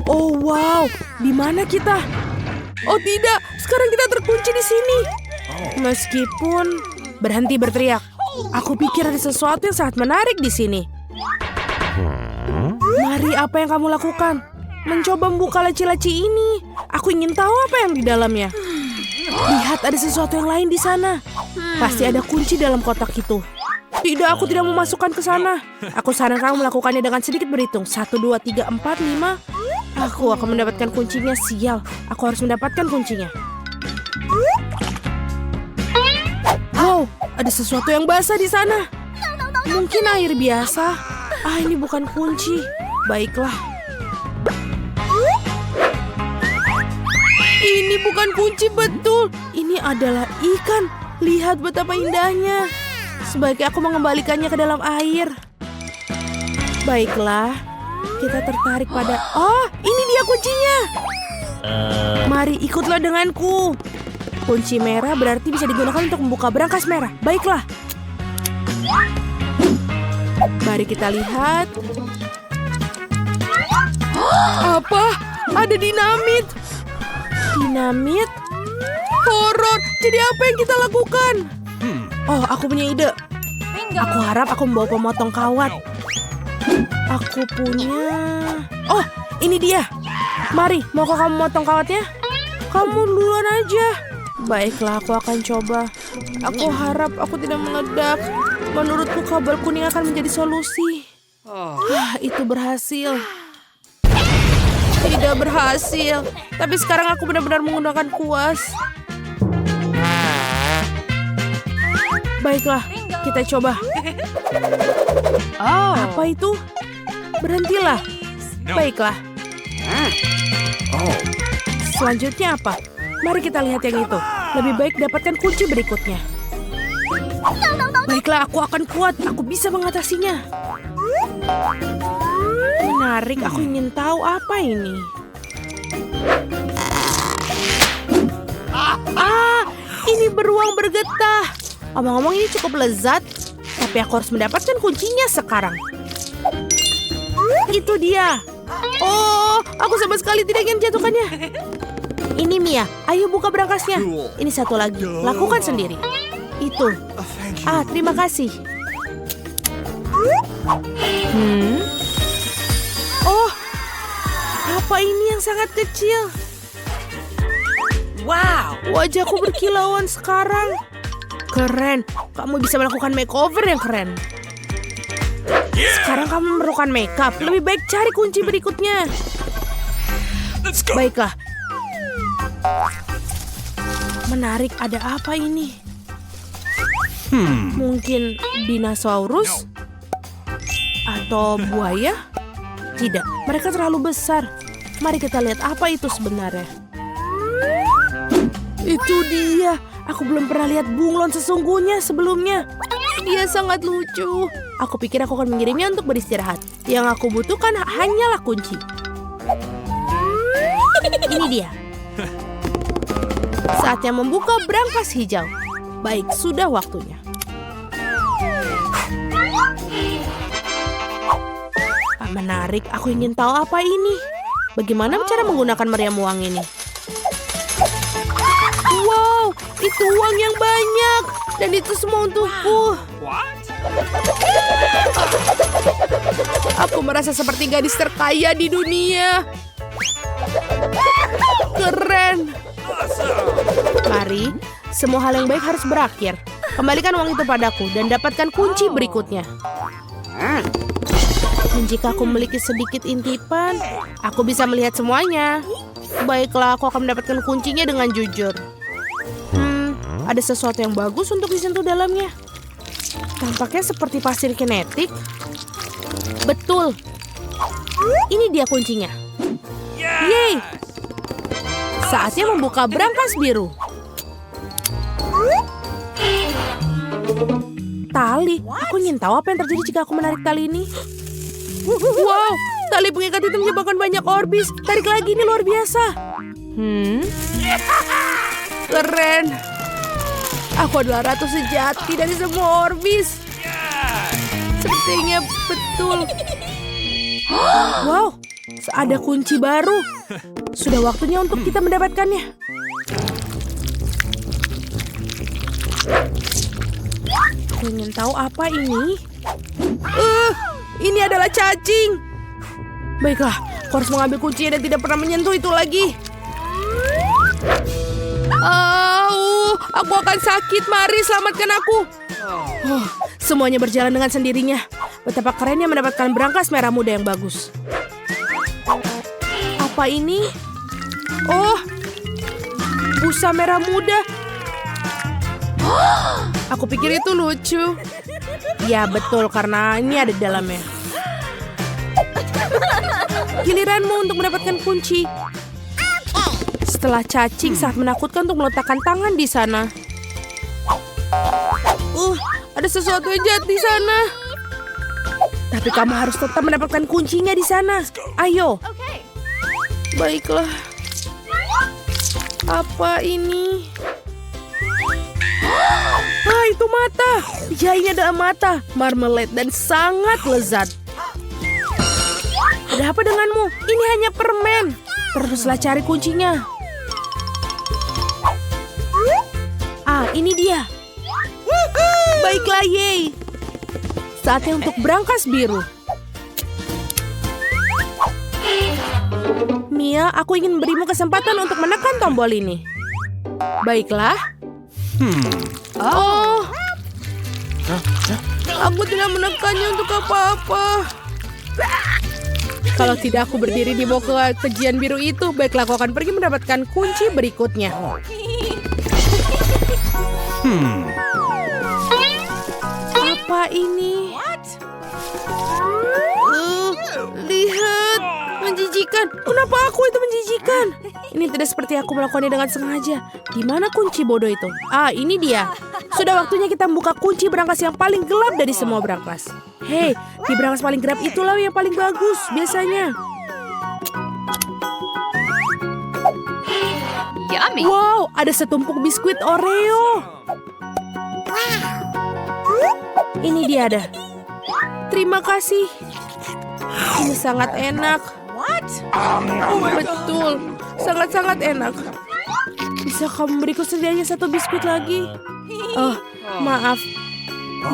Oh wow, di mana kita? Oh tidak, sekarang kita terkunci di sini. Meskipun berhenti berteriak, aku pikir ada sesuatu yang sangat menarik di sini. Mari, apa yang kamu lakukan? Mencoba membuka laci-laci ini. Aku ingin tahu apa yang di dalamnya. Lihat, ada sesuatu yang lain di sana. Pasti ada kunci dalam kotak itu. Tidak, aku tidak mau masukkan ke sana. Aku sarankan kamu melakukannya dengan sedikit berhitung. 1, 2, 3, 4, 5. Aku akan mendapatkan kuncinya. Sial, aku harus mendapatkan kuncinya. Wow, ada sesuatu yang basah di sana. Mungkin air biasa. Ini bukan kunci. Baiklah. Ini bukan kunci, betul. Ini adalah ikan. Lihat betapa indahnya. Sebaiknya aku mengembalikannya ke dalam air. Baiklah. Kita tertarik pada... Oh, ini dia kuncinya. Mari, ikutlah denganku. Kunci merah berarti bisa digunakan untuk membuka brankas merah. Baiklah. Mari kita lihat. Apa? Ada dinamit. Dinamit? Horor. Jadi apa yang kita lakukan? Oh, aku punya ide. Aku harap aku membawa pemotong kawat. Aku punya... Oh, ini dia. Mari, maukah kamu motong kawatnya? Kamu duluan aja. Baiklah, aku akan coba. Aku harap aku tidak meledak. Menurutku kabel kuning akan menjadi solusi. Itu berhasil. Tidak berhasil. Tapi sekarang aku benar-benar menggunakan kuas. Baiklah, kita coba. Apa itu? Berhentilah. Baiklah. Selanjutnya apa? Mari kita lihat yang itu. Lebih baik dapatkan kunci berikutnya. Baiklah, aku akan kuat. Aku bisa mengatasinya. Menarik, aku ingin tahu apa ini. Ini beruang bergetah. Omong-omong ini cukup lezat. Tapi aku harus mendapatkan kuncinya sekarang. Itu dia. Oh, aku sama sekali tidak ingin jatuhkannya. Ini Mia, ayo buka brankasnya. Ini satu lagi, lakukan sendiri. Itu. Terima kasih. Oh, apa ini yang sangat kecil? Wow, wajahku berkilauan sekarang. Keren, kamu bisa melakukan makeover yang keren. Sekarang kamu memerlukan makeup. Lebih baik cari kunci berikutnya. Baiklah. Menarik, ada apa ini? Mungkin dinosaurus? Atau buaya? Tidak, mereka terlalu besar. Mari kita lihat apa itu sebenarnya. Itu dia. Aku belum pernah lihat bunglon sesungguhnya sebelumnya. Dia sangat lucu. Aku pikir aku akan mengirimnya untuk beristirahat. Yang aku butuhkan hanyalah kunci. Ini dia. Saatnya membuka brankas hijau. Baik, sudah waktunya. Menarik, aku ingin tahu apa ini. Bagaimana cara menggunakan meriam uang ini? Wow, itu uang yang banyak. Dan itu semua untukku. Aku merasa seperti gadis terkaya di dunia. Keren. Mari, semua hal yang baik harus berakhir. Kembalikan uang itu padaku dan dapatkan kunci berikutnya. Dan jika aku memiliki sedikit intipan, aku bisa melihat semuanya. Baiklah, aku akan mendapatkan kuncinya dengan jujur. Ada sesuatu yang bagus untuk disentuh dalamnya. Tampaknya seperti pasir kinetik. Betul. Ini dia kuncinya. Yeay! Saatnya membuka brankas biru. Tali. Aku ingin tahu apa yang terjadi jika aku menarik tali ini. Wow, tali pengikat itu menyebabkan banyak orbis. Tarik lagi, ini luar biasa. Keren. Aku adalah ratu sejati dari semua orbis. Sepertinya betul. Wow, Ada kunci baru. Sudah waktunya untuk kita mendapatkannya. Aku ingin tahu apa ini. Ini adalah cacing. Baiklah, aku harus mengambil kuncinya dan tidak pernah menyentuh itu lagi. Aku akan sakit. Mari selamatkan aku. Semuanya berjalan dengan sendirinya. Betapa kerennya mendapatkan berangkas merah muda yang bagus. Apa ini? Oh, busa merah muda. Aku pikir itu lucu. Ya betul, karena ini ada di dalamnya. Giliranmu untuk mendapatkan kunci. Setelah cacing sangat menakutkan untuk meletakkan tangan di sana. Ada sesuatu yang jahat di sana. Tapi kamu harus tetap mendapatkan kuncinya di sana. Ayo. Baiklah. Apa ini? Itu mata. Ya, ini adalah mata. Marmalade dan sangat lezat. Ada apa denganmu? Ini hanya permen. Teruslah cari kuncinya. Ini dia. Baiklah, Yey. Saatnya untuk berangkas biru. Mia, aku ingin berimu kesempatan untuk menekan tombol ini. Baiklah. Aku tidak menekannya untuk apa-apa. Kalau tidak aku berdiri di bawah kejian biru itu, baiklah aku akan pergi mendapatkan kunci berikutnya. Apa ini? Lihat, menjijikan. Kenapa aku itu menjijikan? Ini tidak seperti aku melakukannya dengan sengaja. Di mana kunci bodoh itu? Ini dia. Sudah waktunya kita membuka kunci berangkas yang paling gelap dari semua berangkas. Hei, di berangkas paling gelap itulah yang paling bagus biasanya. Yummy. Wow, ada setumpuk biskuit Oreo. Ini dia ada. Terima kasih. Ini sangat enak. Betul, sangat-sangat enak. Bisa kamu beriku setidaknya satu biskuit lagi? Maaf.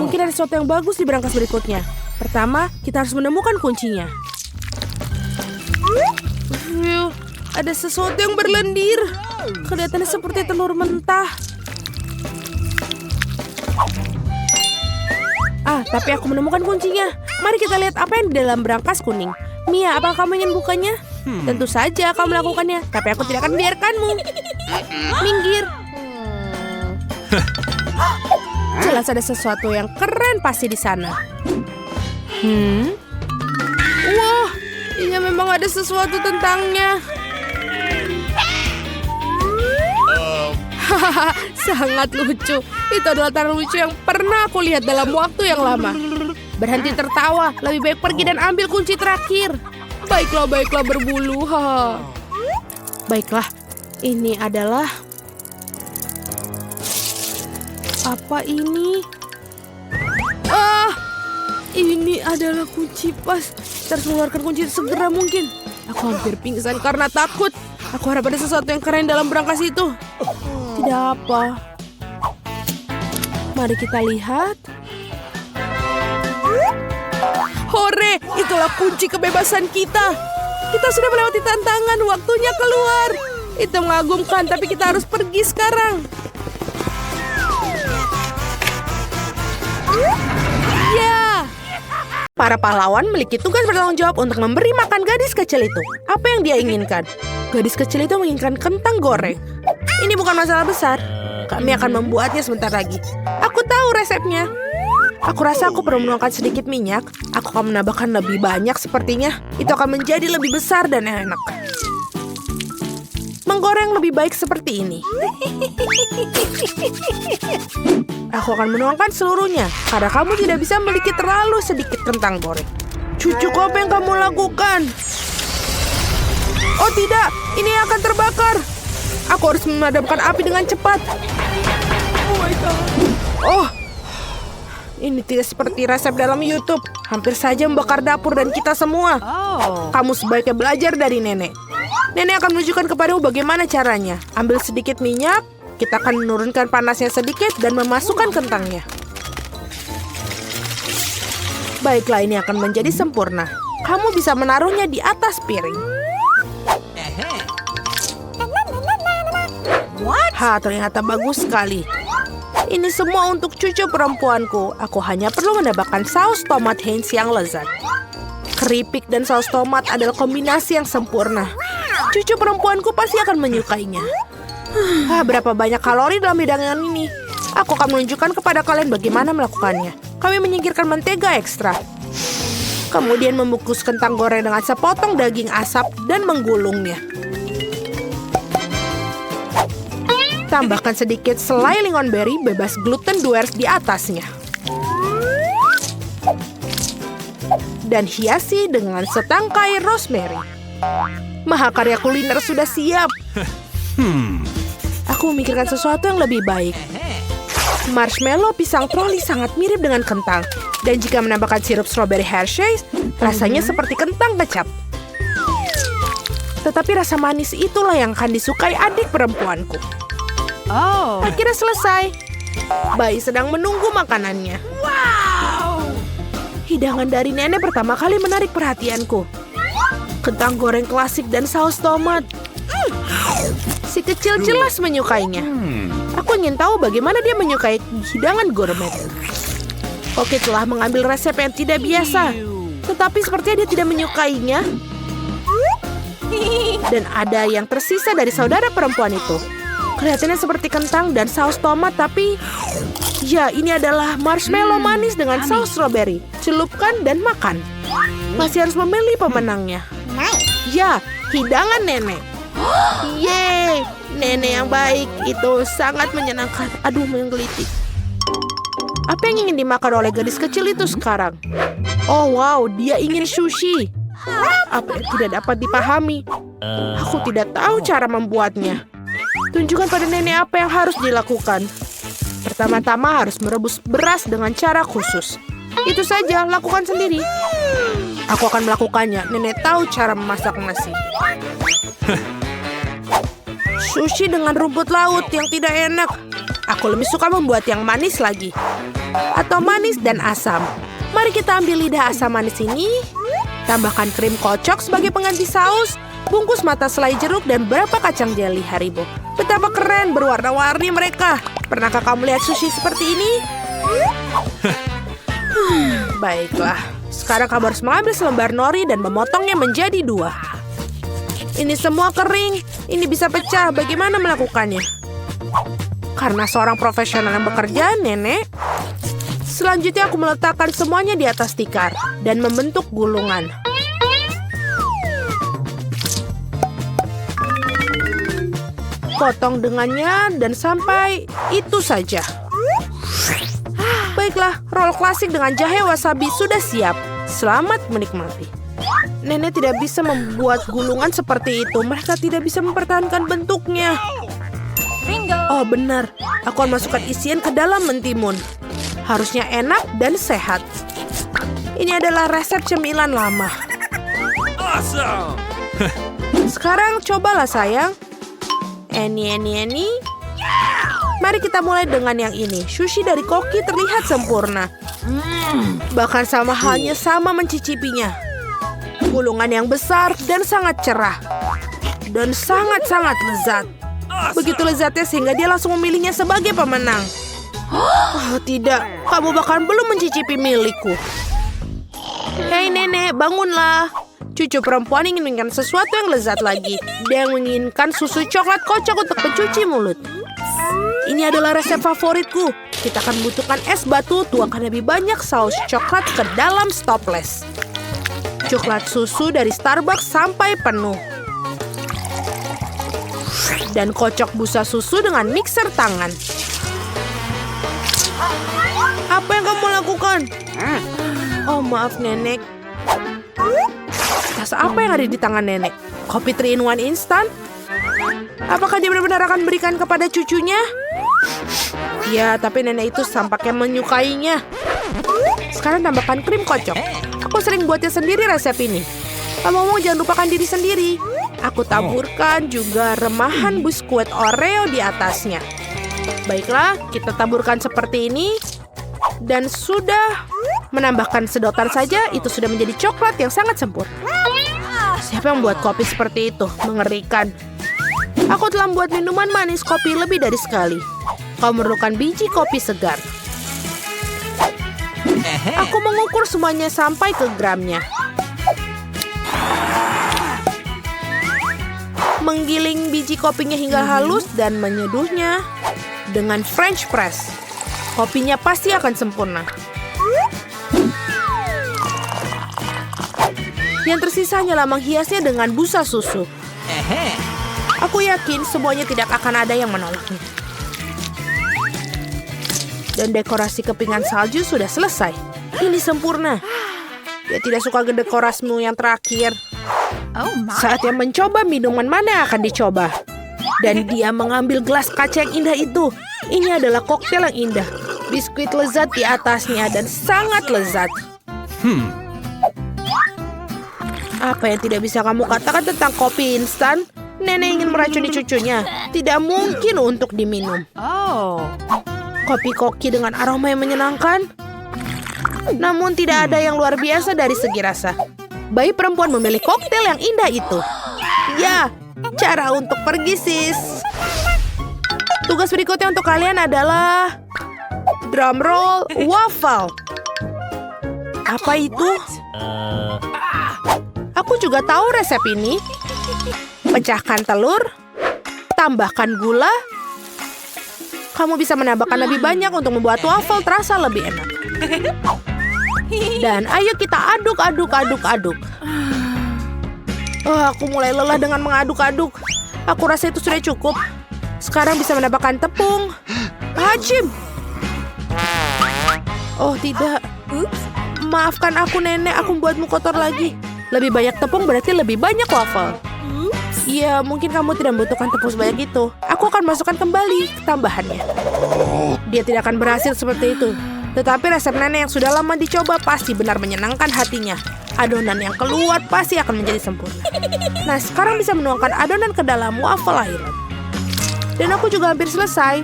Mungkin ada sesuatu yang bagus di berangkas berikutnya. Pertama, kita harus menemukan kuncinya. Ada sesuatu yang berlendir. Kelihatannya seperti telur mentah. Tapi aku menemukan kuncinya. Mari kita lihat apa yang di dalam berangkas kuning. Mia, apakah kamu ingin bukanya? Tentu saja kamu melakukannya, tapi aku tidak akan membiarkanmu. Minggir. Jelas ada sesuatu yang keren pasti di sana. Wah, ini memang ada sesuatu tentangnya. Sangat lucu. Itu adalah tarian lucu yang pernah aku lihat dalam waktu yang lama. Berhenti tertawa. Lebih baik pergi dan ambil kunci terakhir. Baiklah, berbulu. Baiklah, ini adalah... Apa ini? Ini adalah kunci pas. Kita harus mengeluarkan kunci segera mungkin. Aku hampir pingsan karena takut. Aku harap ada sesuatu yang keren dalam berangkas itu. Tidak apa. Mari kita lihat. Hore, itulah kunci kebebasan kita. Kita sudah melewati tantangan, waktunya keluar. Itu mengagumkan, tapi kita harus pergi sekarang. Ya. Para pahlawan memiliki tugas bertanggung jawab untuk memberi makan gadis kecil itu. Apa yang dia inginkan? Gadis kecil itu menginginkan kentang goreng. Ini bukan masalah besar. Kami akan membuatnya sebentar lagi. Aku tahu resepnya. Aku rasa aku perlu menuangkan sedikit minyak. Aku akan menambahkan lebih banyak sepertinya. Itu akan menjadi lebih besar dan enak. Menggoreng lebih baik seperti ini. Aku akan menuangkan seluruhnya. Karena kamu tidak bisa memiliki terlalu sedikit kentang goreng. Cucuku, apa yang kamu lakukan? Oh tidak, ini akan terbakar. Aku harus memadamkan api dengan cepat. Oh, Ini tidak seperti resep dalam YouTube. Hampir saja membakar dapur dan kita semua. Kamu sebaiknya belajar dari nenek. Nenek akan menunjukkan kepadamu bagaimana caranya. Ambil sedikit minyak. Kita akan menurunkan panasnya sedikit dan memasukkan kentangnya. Baiklah, ini akan menjadi sempurna. Kamu bisa menaruhnya di atas piring. Ternyata bagus sekali. Ini semua untuk cucu perempuanku. Aku hanya perlu menambahkan saus tomat Heinz yang lezat. Keripik dan saus tomat adalah kombinasi yang sempurna. Cucu perempuanku pasti akan menyukainya. Berapa banyak kalori dalam hidangan ini? Aku akan menunjukkan kepada kalian bagaimana melakukannya. Kami menyingkirkan mentega ekstra. Kemudian membungkus kentang goreng dengan sepotong daging asap dan menggulungnya. Tambahkan sedikit selai lingonberry bebas gluten Duers di atasnya. Dan hiasi dengan setangkai rosemary. Mahakarya kuliner sudah siap. Aku memikirkan sesuatu yang lebih baik. Marshmallow pisang troli sangat mirip dengan kentang. Dan jika menambahkan sirup strawberry Hershey's, rasanya seperti kentang kecap. Tetapi rasa manis itulah yang akan disukai adik perempuanku. Akhirnya selesai. Bayi sedang menunggu makanannya. Hidangan dari nenek pertama kali menarik perhatianku. Kentang goreng klasik dan saus tomat. Si kecil jelas menyukainya. Aku ingin tahu bagaimana dia menyukai hidangan gourmet. Koki telah mengambil resep yang tidak biasa. Tetapi sepertinya dia tidak menyukainya. Dan ada yang tersisa dari saudara perempuan itu. Kelihatannya seperti kentang dan saus tomat, tapi ya, ini adalah marshmallow manis dengan saus strawberry. Celupkan dan makan. Masih harus memilih pemenangnya. Ya, hidangan nenek. Yeay, nenek yang baik itu sangat menyenangkan. Aduh, menggelitik. Apa yang ingin dimakan oleh gadis kecil itu sekarang? Oh wow, dia ingin sushi. Apa yang tidak dapat dipahami? Aku tidak tahu cara membuatnya. Tunjukkan pada nenek apa yang harus dilakukan. Pertama-tama harus merebus beras dengan cara khusus. Itu saja, lakukan sendiri. Aku akan melakukannya. Nenek tahu cara memasak nasi. Sushi dengan rumput laut yang tidak enak. Aku lebih suka membuat yang manis lagi. Atau manis dan asam. Mari kita ambil lidah asam manis ini. Tambahkan krim kocok sebagai pengganti saus. Bungkus mata selai jeruk dan berapa kacang jelly Haribo. Betapa keren berwarna-warni mereka. Pernahkah kamu lihat sushi seperti ini? Baiklah. Sekarang kamu harus mengambil selembar nori dan memotongnya menjadi 2. Ini semua kering. Ini bisa pecah. Bagaimana melakukannya? Karena seorang profesional yang bekerja, nenek. Selanjutnya aku meletakkan semuanya di atas tikar dan membentuk gulungan. Potong dengannya dan sampai itu saja. Baiklah, roll klasik dengan jahe wasabi sudah siap. Selamat menikmati. Nenek tidak bisa membuat gulungan seperti itu. Mereka tidak bisa mempertahankan bentuknya. Oh benar, aku akan masukkan isian ke dalam mentimun. Harusnya enak dan sehat. Ini adalah resep cemilan lama. Awesome. Sekarang cobalah sayang. Eni. Mari kita mulai dengan yang ini. Sushi dari Koki terlihat sempurna. Bahkan sama halnya sama mencicipinya. Gulungan yang besar dan sangat cerah. Dan sangat-sangat lezat. Begitu lezatnya sehingga dia langsung memilihnya sebagai pemenang. Oh tidak, kamu bahkan belum mencicipi milikku. Hei nenek, bangunlah. Cucu perempuan ingin menginginkan sesuatu yang lezat lagi. Dia menginginkan susu coklat kocok untuk pencuci mulut. Ini adalah resep favoritku. Kita akan membutuhkan es batu, tuangkan lebih banyak saus coklat ke dalam stopless. Coklat susu dari Starbucks sampai penuh. Dan kocok busa susu dengan mixer tangan. Apa yang kamu lakukan? Oh maaf nenek. Rasa apa yang ada di tangan nenek? Kopi 3-in-1 instan? Apakah dia benar-benar akan berikan kepada cucunya? Ya, tapi nenek itu tampaknya menyukainya. Sekarang tambahkan krim kocok. Aku sering buatnya sendiri resep ini. Ngomong-ngomong, jangan lupakan diri sendiri. Aku taburkan juga remahan biskuit Oreo di atasnya. Baiklah, kita taburkan seperti ini. Dan sudah menambahkan sedotan saja, itu sudah menjadi coklat yang sangat sempurna. Siapa yang membuat kopi seperti itu? Mengerikan. Aku telah membuat minuman manis kopi lebih dari sekali. Kau memerlukan biji kopi segar. Aku mengukur semuanya sampai ke gramnya. Menggiling biji kopinya hingga halus dan menyeduhnya dengan French press. Kopinya pasti akan sempurna. Yang tersisa hanyalah menghiasnya dengan busa susu. Aku yakin semuanya tidak akan ada yang menolaknya. Dan dekorasi kepingan salju sudah selesai. Ini sempurna. Dia tidak suka dekorasimu yang terakhir. Saatnya mencoba minuman mana yang akan dicoba. Dan dia mengambil gelas kaca yang indah itu. Ini adalah koktail yang indah. Biskuit lezat di atasnya dan sangat lezat. Apa yang tidak bisa kamu katakan tentang kopi instan? Nenek ingin meracuni cucunya. Tidak mungkin untuk diminum. Kopi koki dengan aroma yang menyenangkan. Namun tidak ada yang luar biasa dari segi rasa. Bayi perempuan memilih koktail yang indah itu. Ya, cara untuk pergi, sis. Tugas berikutnya untuk kalian adalah drum roll waffle. Apa itu? Aku juga tahu resep ini. Pecahkan telur, tambahkan gula. Kamu bisa menambahkan lebih banyak untuk membuat waffle terasa lebih enak. Dan ayo kita aduk. Oh, aku mulai lelah dengan mengaduk-aduk. Aku rasa itu sudah cukup. Sekarang bisa menambahkan tepung. Hajim. Oh tidak. Maafkan aku nenek, aku membuatmu kotor lagi. Lebih banyak tepung berarti lebih banyak waffle. Iya, mungkin kamu tidak membutuhkan tepung sebanyak itu. Aku akan masukkan kembali tambahannya. Dia tidak akan berhasil seperti itu. Tetapi resep nenek yang sudah lama dicoba pasti benar menyenangkan hatinya. Adonan yang keluar pasti akan menjadi sempurna. Nah, sekarang bisa menuangkan adonan ke dalam waffle airan. Dan aku juga hampir selesai.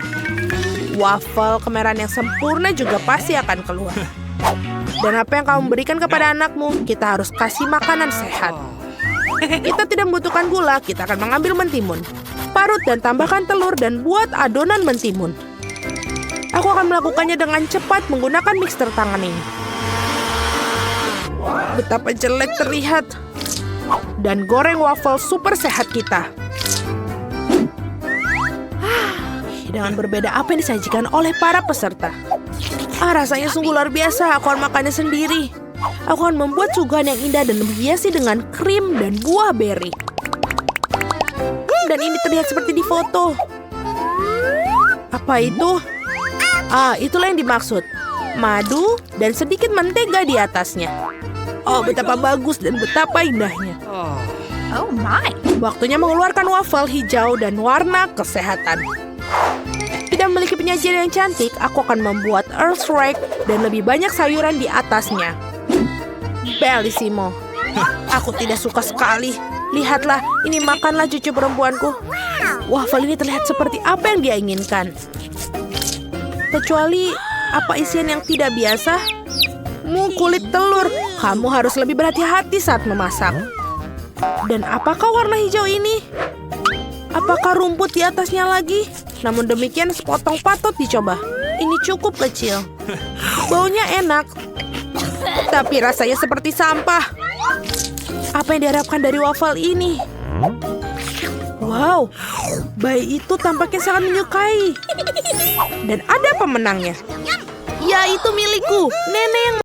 Waffle kemerahan yang sempurna juga pasti akan keluar. Dan apa yang kamu berikan kepada anakmu, kita harus kasih makanan sehat. Kita tidak membutuhkan gula, kita akan mengambil mentimun. Parut dan tambahkan telur dan buat adonan mentimun. Aku akan melakukannya dengan cepat menggunakan mixer tangan ini. Betapa jelek terlihat. Dan goreng waffle super sehat kita. Dengan berbeda apa yang disajikan oleh para peserta. Rasanya sungguh luar biasa. Aku akan makannya sendiri. Aku akan membuat suguhan yang indah dan menghiasi dengan krim dan buah beri. Dan ini terlihat seperti di foto. Apa itu? Itulah yang dimaksud. Madu dan sedikit mentega di atasnya. Oh, betapa bagus dan betapa indahnya. Oh my. Waktunya mengeluarkan waffle hijau dan warna kesehatan. Tidak memiliki penyajian yang cantik, aku akan membuat earth rake dan lebih banyak sayuran di atasnya. Bellissimo. Aku tidak suka sekali. Lihatlah, ini makanlah cucu perempuanku. Waffle ini terlihat seperti apa yang dia inginkan. Kecuali apa isian yang tidak biasa? Kulit telur. Kamu harus lebih berhati-hati saat memasak. Dan apakah warna hijau ini? Apakah rumput di atasnya lagi? Namun demikian sepotong patut dicoba. Ini cukup kecil. Baunya enak. Tapi rasanya seperti sampah. Apa yang diharapkan dari waffle ini? Wow, bayi itu tampaknya sangat menyukai. Dan ada pemenangnya. Ya, itu milikku. Nenek yang